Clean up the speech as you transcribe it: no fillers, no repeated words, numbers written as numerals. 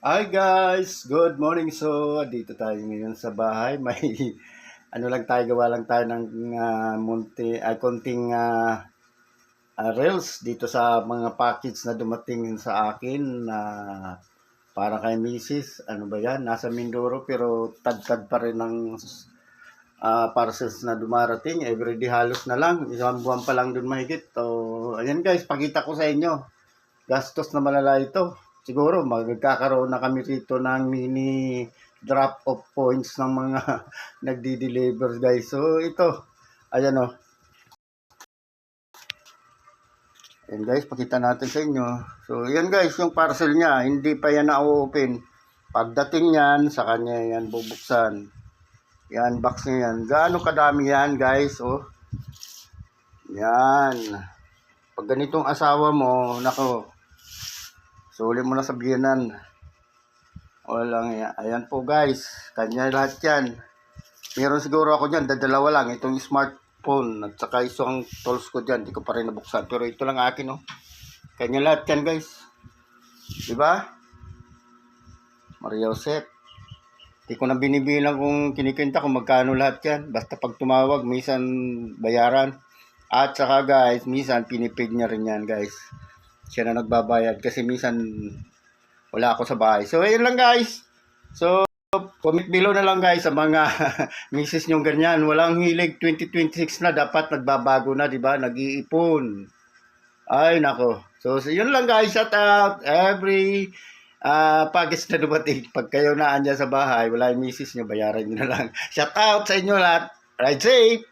Hi guys, good morning. So, dito tayo ngayon sa bahay. May ano lang tayo, gawa lang tayo ng konting reels dito sa mga package na dumating sa akin na para kay Mrs. Ano ba yan? Nasa Mindoro pero tad-tad pa rin ng parcels na dumarating. Everyday halos na lang. Isang buwan pa lang dun mahigit. So, ayan guys, pakita ko sa inyo. Gastos na malala ito. Siguro magkakaroon na kami rito ng mini drop-off points ng mga nagdi-deliver guys. So ito, ayan o. Ayan guys, pakita natin sa inyo. So yan guys, yung parcel niya, hindi pa yan na-open. Pagdating yan, sa kanya yan bubuksan. Yan, box niya yan. Gaano kadami yan guys, oh. Yan. Pag ganitong asawa mo, nako, suli mo na sa biyanan. Walang yan. Ayan po guys. Kanya lahat yan. Meron siguro ako dyan. Dadalawa lang. Itong smartphone. At saka isang tools ko dyan. Hindi ko pa rin nabuksan. Pero ito lang akin oh. Kanya lahat yan guys. Diba? Maria Josep. Hindi ko na binibilang kung kinikinta kung magkano lahat yan. Basta pag tumawag, minsan bayaran. At saka guys, minsan pinipig niya rin yan guys. Siya na nagbabayad kasi minsan wala ako sa bahay. So, ayun lang guys. So, comment below na lang guys sa mga misis nyong ganyan. Walang hilig. 2026 na. Dapat nagbabago na, di ba? Nag-iipon. Ay, nako. So, yun lang guys. Shout out. Every package na dumating. Pag kayo na andyan sa bahay, wala yung misis nyo, bayaran nyo na lang. Shout out sa inyo lahat. Ride safe.